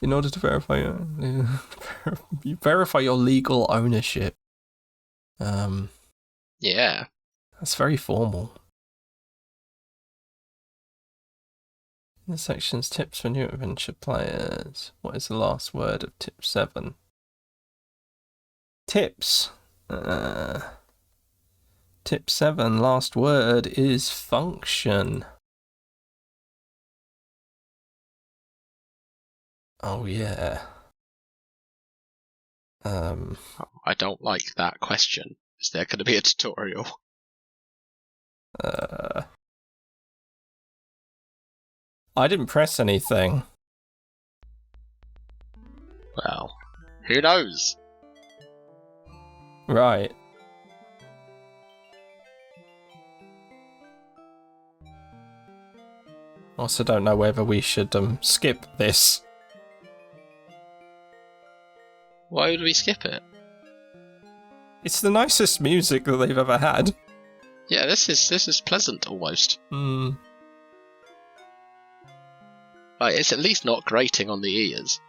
In order to verify your legal ownership. Yeah. That's very formal. In the section's tips for new adventure players. What is the last word of tip 7? Tips. Tip 7, last word is function. Oh yeah. I don't like that question. Is there going to be a tutorial? I didn't press anything. Well, who knows? Right. Also don't know whether we should skip this. Why would we skip it? It's the nicest music that they've ever had. Yeah, this is pleasant almost. Like, it's at least not grating on the ears.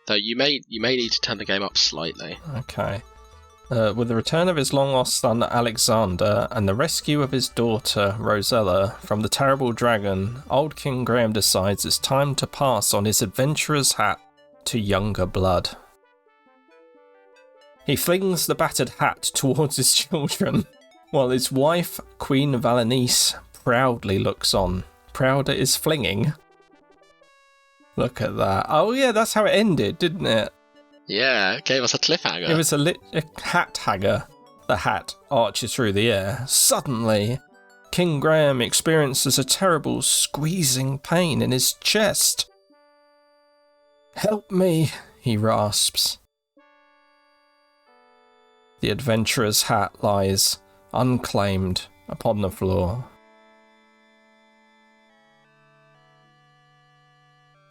Though you may need to turn the game up slightly. Okay. With the return of his long-lost son Alexander and the rescue of his daughter Rosella from the terrible dragon, old King Graham decides it's time to pass on his adventurer's hat to younger blood. He flings the battered hat towards his children, while his wife, Queen Valenice, proudly looks on. Prouder is flinging. Look at that. Oh yeah, that's how it ended, didn't it? Yeah, it gave us a cliffhanger. It was a hat hanger. The hat arches through the air. Suddenly, King Graham experiences a terrible squeezing pain in his chest. "Help me," he rasps. The adventurer's hat lies, unclaimed, upon the floor.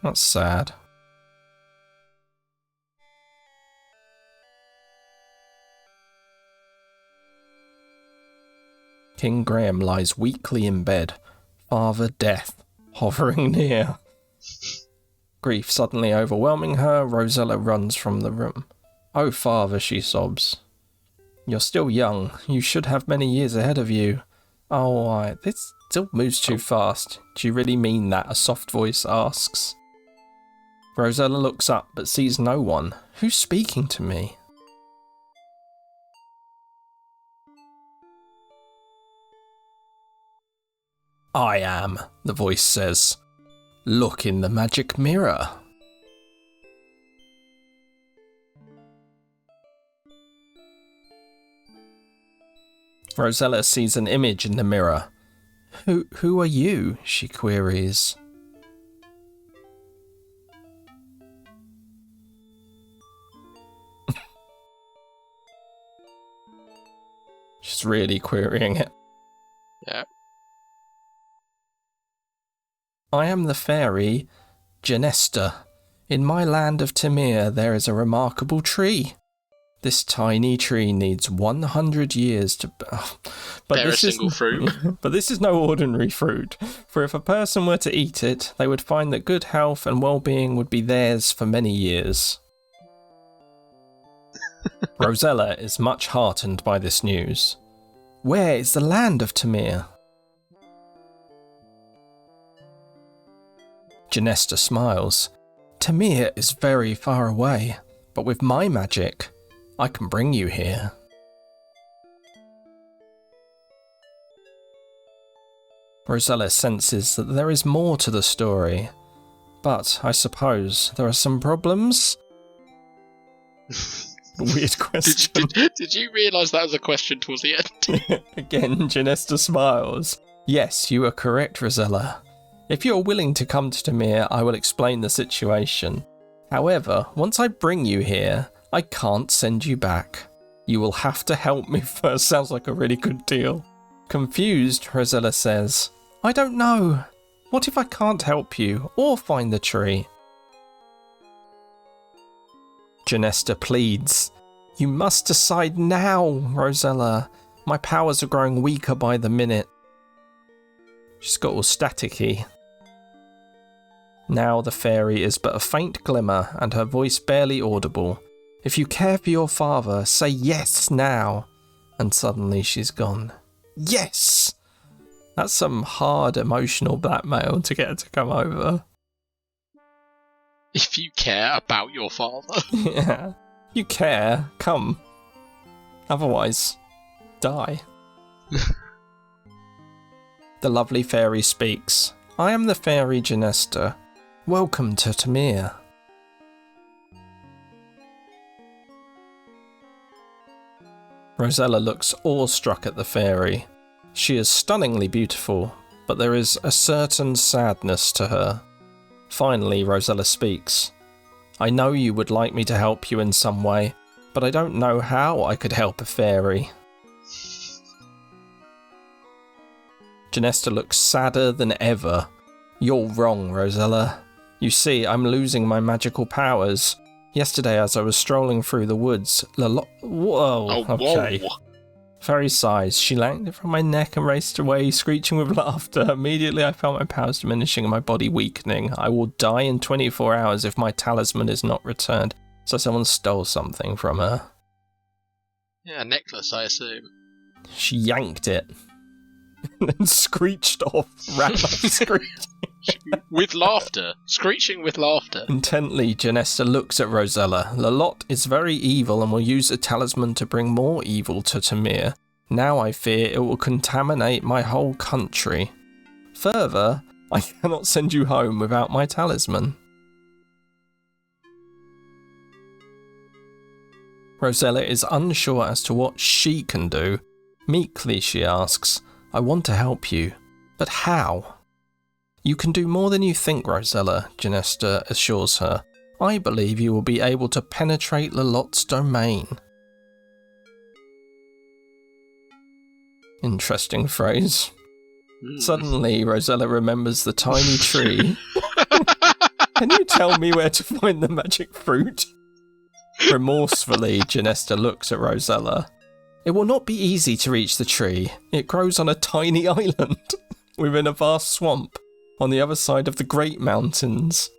That's sad. King Graham lies weakly in bed, Father Death hovering near. Grief suddenly overwhelming her, Rosella runs from the room. "Oh, Father," she sobs. "You're still young. You should have many years ahead of you." "Oh, this still moves too fast." "Do you really mean that?" a soft voice asks. Rosella looks up but sees no one. "Who's speaking to me?" "I am," the voice says. "Look in the magic mirror." Rosella sees an image in the mirror. Who are you?" she queries. She's really querying it. Yeah. "I am the fairy Genesta. In my land of Tamir there is a remarkable tree. This tiny tree needs 100 years to... bear a single fruit. But this is no ordinary fruit, for if a person were to eat it, they would find that good health and well-being would be theirs for many years." Rosella is much heartened by this news. "Where is the land of Tamir?" Genesta smiles. "Tamir is very far away, but with my magic, I can bring you here." Rosella senses that there is more to the story, but I suppose there are some problems? Weird question. Did you realise that was a question towards the end? Again, Genesta smiles. "Yes, you are correct, Rosella. If you are willing to come to Tamir, I will explain the situation. However, once I bring you here, I can't send you back. You will have to help me first." Sounds like a really good deal. Confused, Rosella says, "I don't know. What if I can't help you or find the tree?" Genesta pleads. You must decide now, Rosella. My powers are growing weaker by the minute. She's got all staticky. Now the fairy is but a faint glimmer and her voice barely audible. If you care for your father, say yes now. And suddenly she's gone. Yes! That's some hard emotional blackmail to get her to come over. If you care about your father. Yeah. You care, come. Otherwise, die. The lovely fairy speaks. I am the fairy Genesta. Welcome to Tamir. Rosella looks awestruck at the fairy. She is stunningly beautiful, but there is a certain sadness to her. Finally, Rosella speaks. I know you would like me to help you in some way, but I don't know how I could help a fairy. Genesta looks sadder than ever. You're wrong, Rosella. You see, I'm losing my magical powers. Yesterday, as I was strolling through the woods, Lolotte... Whoa, okay. Whoa. Fairy sighs. She landed from my neck and raced away, screeching with laughter. Immediately, I felt my powers diminishing and my body weakening. I will die in 24 hours if my talisman is not returned. So someone stole something from her. Yeah, a necklace, I assume. She yanked it. And then screeched off. Ran off screeching. With laughter. Screeching with laughter. Intently, Genesta looks at Rosella. Lolotte is very evil and will use the talisman to bring more evil to Tamir. Now I fear it will contaminate my whole country. Further, I cannot send you home without my talisman. Rosella is unsure as to what she can do. Meekly, she asks, I want to help you, but how? You can do more than you think, Rosella, Genesta assures her. I believe you will be able to penetrate Lolotte's domain. Interesting phrase. Suddenly, Rosella remembers the tiny tree. Can you tell me where to find the magic fruit? Remorsefully, Genesta looks at Rosella. It will not be easy to reach the tree. It grows on a tiny island within a vast swamp on the other side of the Great Mountains.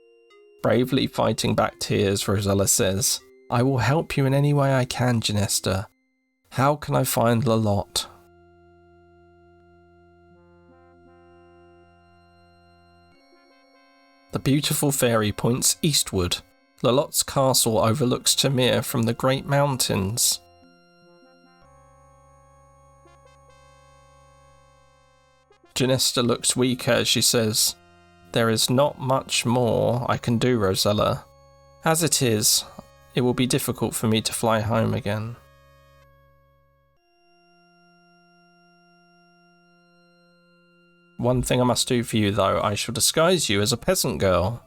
Bravely fighting back tears, Rosella says, I will help you in any way I can, Genesta. How can I find Lolotte? The beautiful fairy points eastward. Lolotte's castle overlooks Tamir from the Great Mountains. Genesta looks weaker as she says, There is not much more I can do, Rosella. As it is, it will be difficult for me to fly home again. One thing I must do for you, though, I shall disguise you as a peasant girl,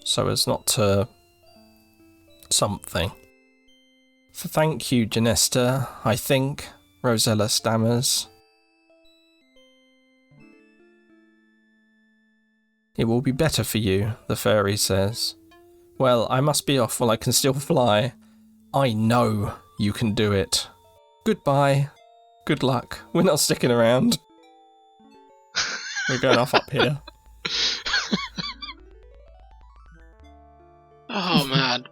so as not to... something. Thank you, Genesta, I think, Rosella stammers. It will be better for you, the fairy says. Well, I must be off while I can still fly. I know you can do it. Goodbye. Good luck. We're not sticking around. We're going off up here. Oh man.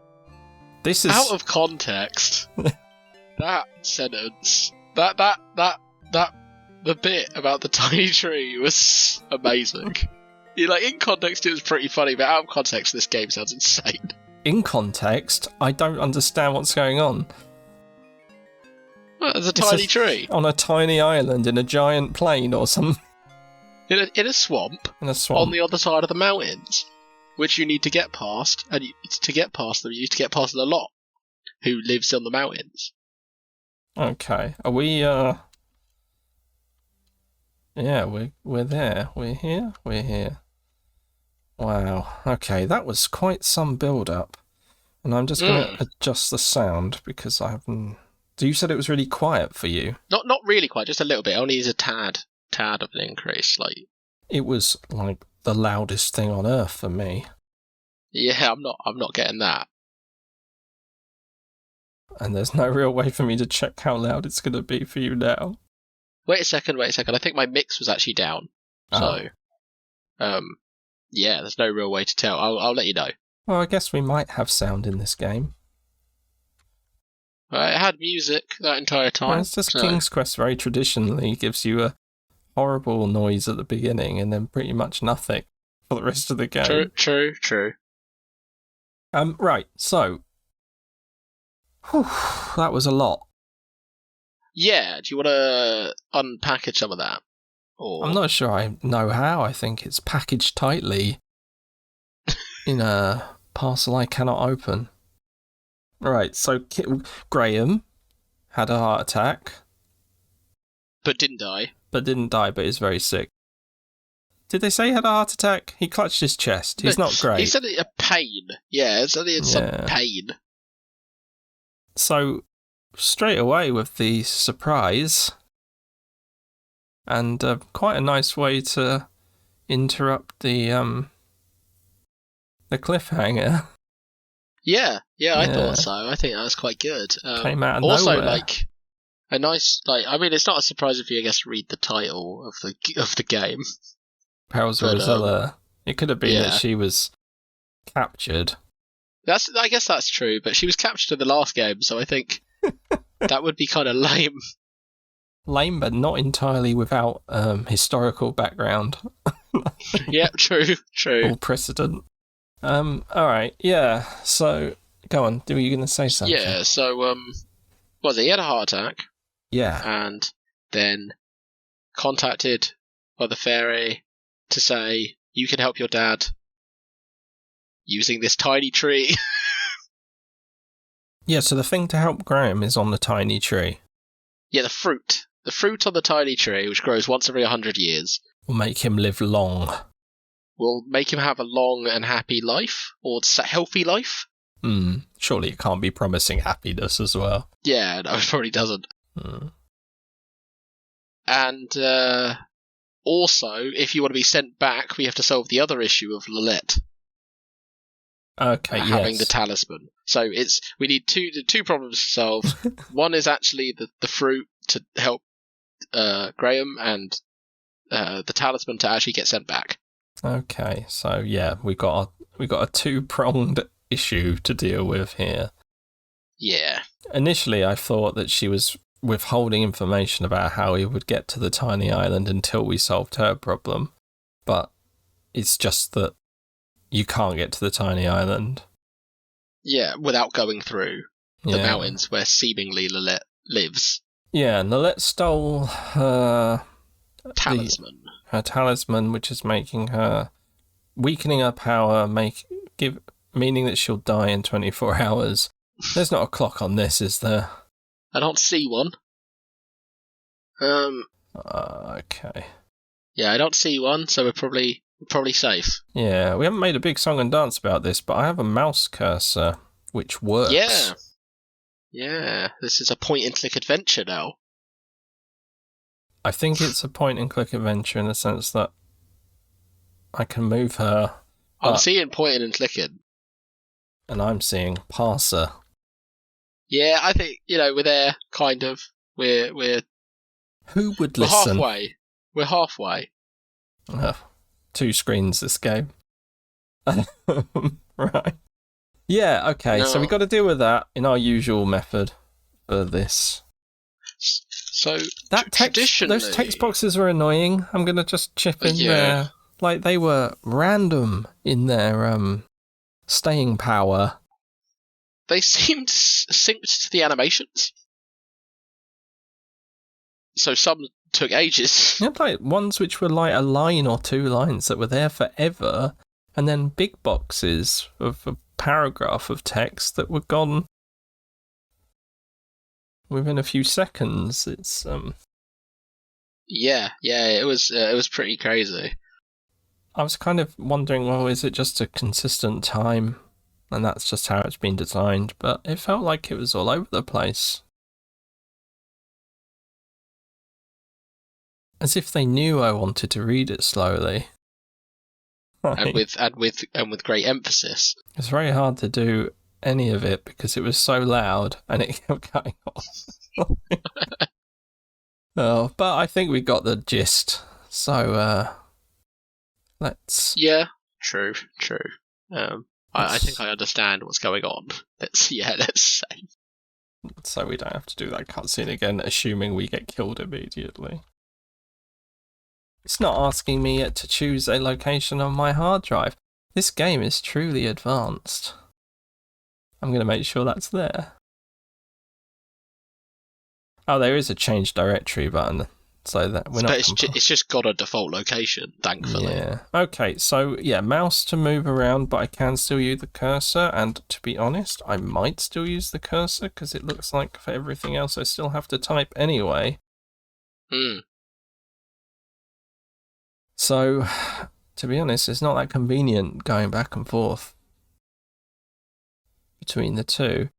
This is out of context. That sentence. The bit about the tiny tree was amazing. In context it was pretty funny, but out of context this game sounds insane. In context, I don't understand what's going on. Well, there's a tiny tree. On a tiny island in a giant plain or something. In a swamp. In a swamp. On the other side of the mountains. Which you need to get past, and to get past them you need to get past Lolotte, who lives on the mountains. Okay. Are we, Yeah, we're there. We're here. Wow. Okay, that was quite some build-up. And I'm just going to adjust the sound, because I haven't... You said it was really quiet for you? Not really quiet, just a little bit. Only is a tad of an increase. It was, the loudest thing on earth for me. Yeah, I'm not getting that. and there's no real way for me to check how loud it's going to be for you now. Wait a second. I think my mix was actually down. So, yeah, there's no real way to tell. I'll let you know. Well, I guess we might have sound in this game. It had music that entire time. Well, it's just King's Quest very traditionally gives you a horrible noise at the beginning and then pretty much nothing for the rest of the game. True. Right, so... Whew, that was a lot. Yeah, do you want to unpackage some of that? Or... I'm not sure I know how. I think it's packaged tightly in a parcel I cannot open. Right, so Graham had a heart attack. But didn't die. But is very sick. Did they say he had a heart attack? He clutched his chest. He's not great. He said it a pain. Yeah, he said he had some pain. So, straight away with the surprise, and quite a nice way to interrupt the cliffhanger. Yeah, I thought so. I think that was quite good. Came out of also, nowhere. like a nice, I mean, it's not a surprise if you, I guess, read the title of the game. Perils of Rosella. It could have been that she was captured. I guess that's true, but she was captured in the last game, so I think that would be kind of lame. Lame, but not entirely without historical background. Yeah, true. All precedent. Alright, yeah, so, go on, were you going to say something? Yeah, so, he had a heart attack. Yeah. And then contacted by the fairy to say, you can help your dad using this tiny tree. Yeah, so the thing to help Graham is on the tiny tree. Yeah, the fruit. The fruit on the tiny tree, which grows once every 100 years. Will make him live long. Will make him have a long and happy life, or healthy life. Surely it can't be promising happiness as well. Yeah, no, it probably doesn't. And also, if you want to be sent back, we have to solve the other issue of Lolotte. Okay, having the talisman. So we need two problems to solve. One is actually the fruit to help Graham, and the talisman to actually get sent back. Okay, so yeah, we got a two-pronged issue to deal with here. Yeah. Initially, I thought that she was withholding information about how he would get to the tiny island until we solved her problem, but it's just that you can't get to the tiny island. Yeah, without going through the mountains where seemingly Lolotte lives. Yeah, and Lolotte stole her talisman. Her talisman, which is making her weakening her power, meaning that she'll die in 24 hours. There's not a clock on this, is there? I don't see one. Okay. Yeah, I don't see one, so we're probably safe. Yeah, we haven't made a big song and dance about this, but I have a mouse cursor, which works. Yeah, this is a point-and-click adventure now. I think it's a point-and-click adventure in the sense that I can move her. I'm seeing pointing and clicking. And I'm seeing parser. Yeah, I think, we're there, kind of. We're Who would listen? We're halfway. Two screens this game. Right. Yeah, okay, so we got to deal with that in our usual method for this. So, those text boxes are annoying. I'm going to just chip in there. Like, they were random in their staying power. They seemed synced to the animations. So some took ages. Yeah, like ones which were like a line or two lines that were there forever, and then big boxes of a paragraph of text that were gone within a few seconds. It's Yeah, it was pretty crazy. I was kind of wondering, well, is it just a consistent time, and that's just how it's been designed? But it felt like it was all over the place. As if they knew I wanted to read it slowly. And with great emphasis. It's very hard to do any of it because it was so loud and it kept cutting off. Oh, but I think we got the gist. So, let's... Yeah, true. I think I understand what's going on. Let's say. So we don't have to do that cutscene again, assuming we get killed immediately. It's not asking me yet to choose a location on my hard drive. This game is truly advanced. I'm going to make sure that's there. Oh, there is a change directory button, so that we're not... It's just got a default location, thankfully. Yeah. Okay, so yeah, mouse to move around, but I can still use the cursor, and to be honest, I might still use the cursor, because it looks like for everything else I still have to type anyway. So, to be honest, it's not that convenient going back and forth between the two.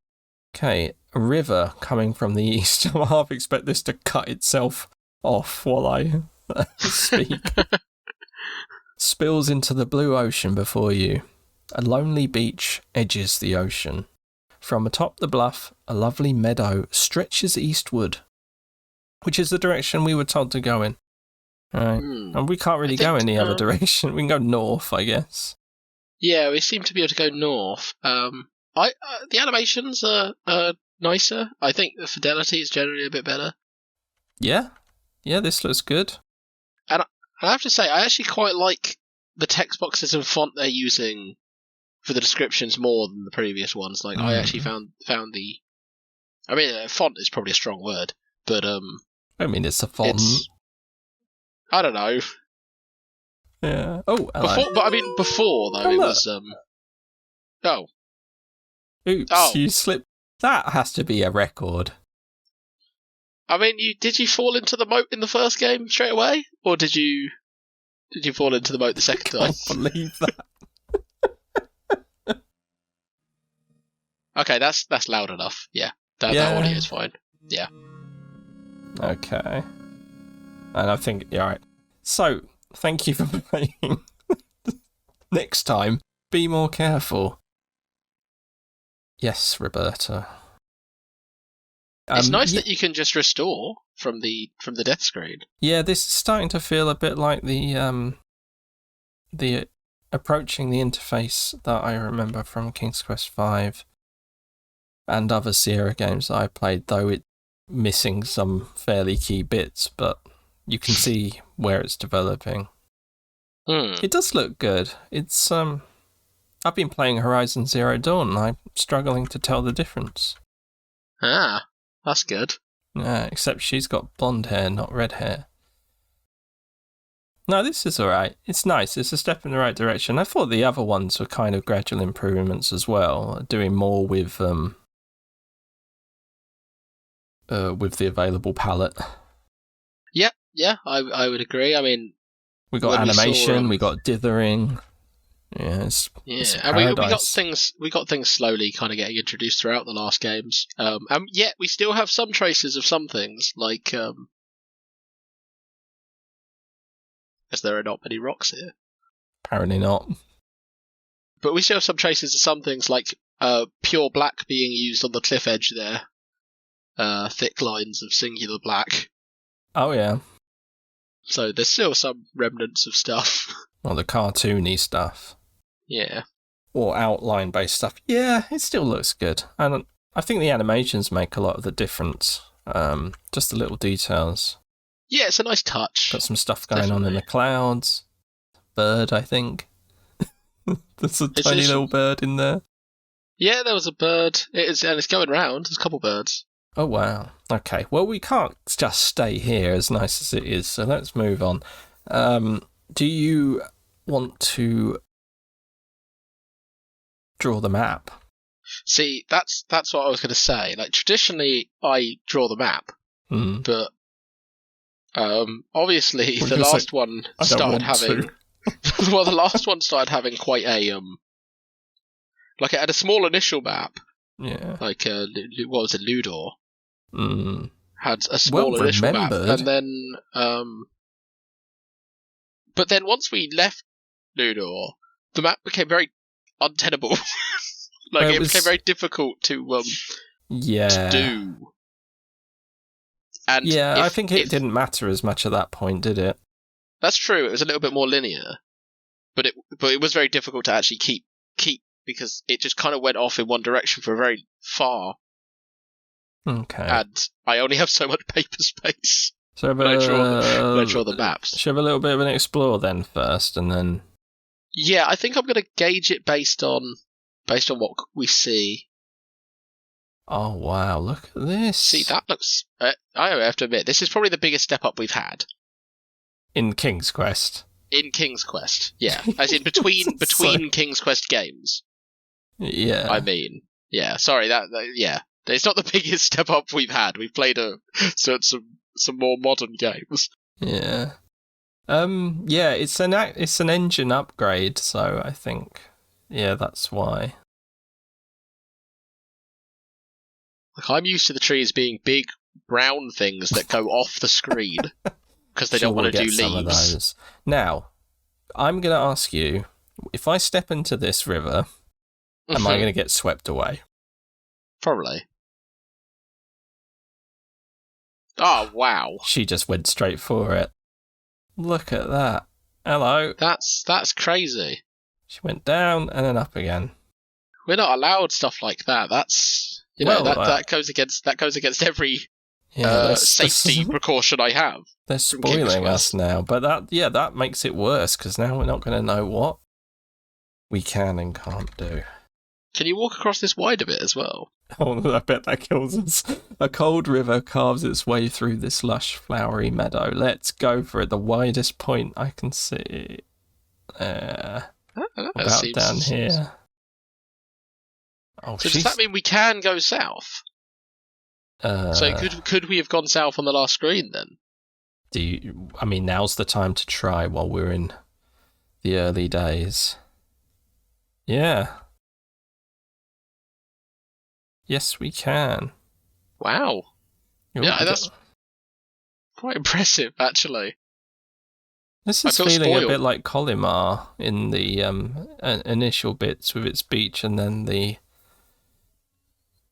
Okay, a river coming from the east. I half expect this to cut itself off while I speak. Spills into the blue ocean before you. A lonely beach edges the ocean. From atop the bluff, a lovely meadow stretches eastward, which is the direction we were told to go in. Right. And we can't really go any other direction. We can go north, I guess. Yeah, we seem to be able to go north. The animations are nicer. I think the fidelity is generally a bit better. Yeah, this looks good. And I have to say, I actually quite like the text boxes and font they're using for the descriptions more than the previous ones. Like, I actually found the... I mean, font is probably a strong word, but... I mean, it's a font. I don't know. Yeah. Oh, hello. Before, though, it was... Oh. Oops, you slipped. That has to be a record. I mean, did you fall into the moat in the first game straight away? Or did you fall into the moat the second time? I can't believe that. Okay, that's loud enough. Yeah. That audio is fine. Yeah. Okay. And I think you're right. So, thank you for playing. Next time, be more careful. Yes, Roberta. It's nice that you can just restore from the death screen. Yeah, this is starting to feel a bit like the approaching the interface that I remember from King's Quest V and other Sierra games that I played, though it missing some fairly key bits, but you can see where it's developing. It does look good. It's I've been playing Horizon Zero Dawn and I'm struggling to tell the difference. Ah, that's good. Yeah, except she's got blonde hair, not red hair. No, this is alright. It's nice. It's a step in the right direction. I thought the other ones were kind of gradual improvements as well, doing more with the available palette. Yeah, I would agree. I mean, we got animation, we got dithering. It's and we got things slowly kind of getting introduced throughout the last games. And yet we still have some traces of some things, like as there are not many rocks here. Apparently not. But we still have some traces of some things, like pure black being used on the cliff edge there. Thick lines of singular black. Oh yeah. So there's still some remnants of stuff. Well, the cartoony stuff. Yeah. Or outline-based stuff. Yeah, it still looks good. And I think the animations make a lot of the difference. Just the little details. Yeah, it's a nice touch. Got some stuff going on in the clouds. Bird, I think. There's a tiny little bird in there. Yeah, there was a bird. It's going round. There's a couple birds. Oh, wow. Okay, well, we can't just stay here as nice as it is, so let's move on. Do you want to draw the map? See, that's what I was going to say. Like, traditionally, I draw the map, but obviously the last one started having... well, the last one started having quite a... like, it had a small initial map. Yeah. Like, what was it, Ludor? Had a small initial map, and then... but then once we left Ludor, the map became very untenable. Like, It it became very difficult to yeah. do. And Yeah, I if, think it didn't matter as much at that point, did it? that's true. It was a little bit more linear, but it was very difficult to actually keep because it just kind of went off in one direction for very far. Okay. And I only have so much paper space. So when I draw the maps. Should have a little bit of an explore then first, and then. Yeah, I think I'm going to gauge it based on what we see. Oh wow! Look at this. See, that looks. I have to admit, this is probably the biggest step up we've had in King's Quest. In King's Quest, yeah, as in between King's Quest games. Yeah. I mean, yeah. Sorry, yeah. It's not the biggest step up we've had. We've played some more modern games. Yeah. Yeah, it's an engine upgrade, so I think that's why. Like, I'm used to the trees being big brown things that go off the screen because they don't want to do leaves. Some of those. Now, I'm going to ask you, if I step into this river, am I going to get swept away? Probably. Oh, wow. She just went straight for it. Look at that. Hello. That's crazy. She went down and then up again. We're not allowed stuff like that. That's that goes against every safety precaution I have. They're spoiling us now, but that makes it worse because now we're not going to know what we can and can't do. Can you walk across this wide a bit as well? Oh, I bet that kills us. A cold river carves its way through this lush, flowery meadow. Let's go for it. The widest point I can see. About down here. Oh, so does that mean we can go south? So could we have gone south on the last screen then? Now's the time to try while we're in the early days. Yeah. Yes, we can. Wow. Yeah, that's quite impressive, actually. This is feeling a bit like Collimar in the initial bits with its beach and then the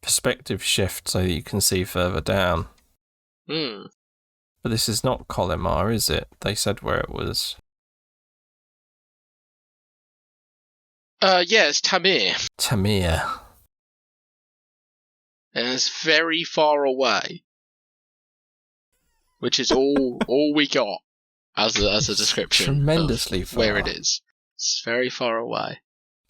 perspective shift so that you can see further down. Hmm. But this is not Collimar, is it? They said where it was. Yeah, it's Tamir. Tamir. And it's very far away, which is all we got as a description. Tremendously far. Where it is. It's very far away.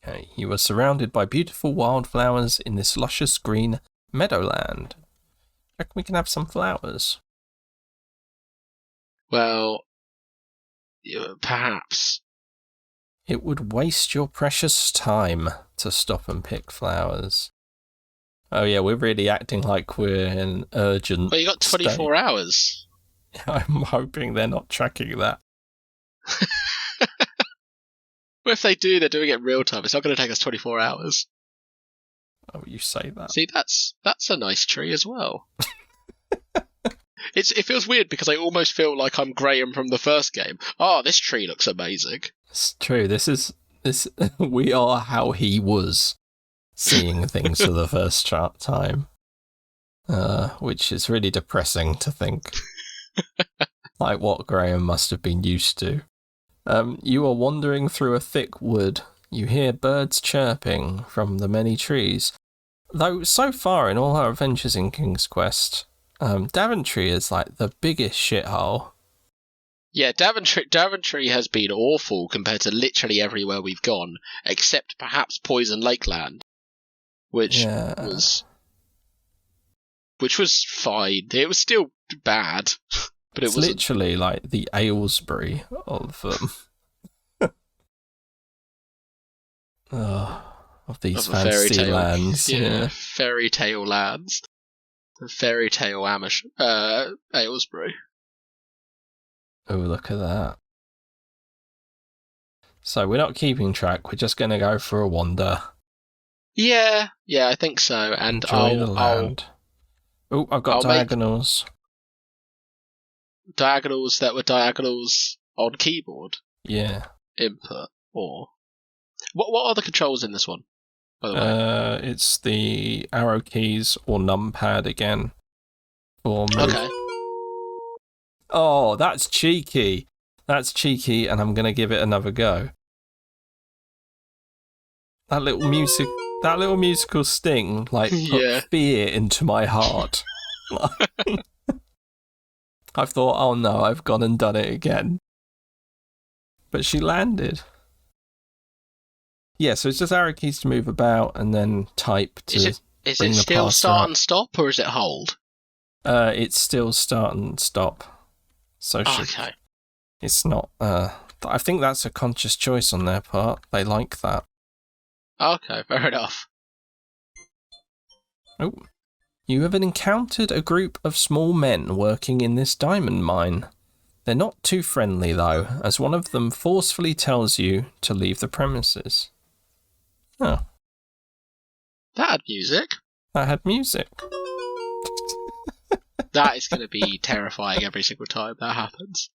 Okay, you are surrounded by beautiful wildflowers in this luscious green meadowland. I reckon we can have some flowers. Well, perhaps. It would waste your precious time to stop and pick flowers. Oh yeah, we're really acting like we're in urgent. Well, you got 24 hours. I'm hoping they're not tracking that. Well, if they do, they're doing it in real time. It's not going to take us 24 hours. Oh, you say that. See, that's a nice tree as well. It feels weird because I almost feel like I'm Graham from the first game. Oh, this tree looks amazing. It's true. This we are how he was seeing things for the first time, which is really depressing to think. Like what Graham must have been used to. You are wandering through a thick wood. You hear birds chirping from the many trees. Though so far in all our adventures in King's Quest, Daventry is like the biggest shithole. Yeah, Daventry has been awful compared to literally everywhere we've gone, except perhaps Poison Lakeland, which was fine. It was still bad, but it was literally like the Aylesbury of of these fantasy lands. Yeah, fairy tale lands. The fairy tale Aylesbury. Oh, look at that. So we're not keeping track, we're just going to go for a wander. Yeah, I think so. And enjoy the land. Oh, I've got diagonals. Diagonals that were diagonals on keyboard? Yeah. Input, or... What are the controls in this one? by the way? It's the arrow keys or numpad again. For move. Okay. Oh, that's cheeky. That's cheeky, and I'm going to give it another go. That little musical sting, like, put fear into my heart. I've thought, oh no, I've gone and done it again. But she landed. Yeah, so it's just arrow keys to move about, and then type to Is bring it the still parser start up. and stop, or is it hold? It's still start and stop. So Okay. it's not. I think that's a conscious choice on their part. They like that. Okay, fair enough. Oh. You have encountered a group of small men working in this diamond mine. They're not too friendly, though, as one of them forcefully tells you to leave the premises. Oh. That had music. That had music. That is going to be terrifying every single time that happens.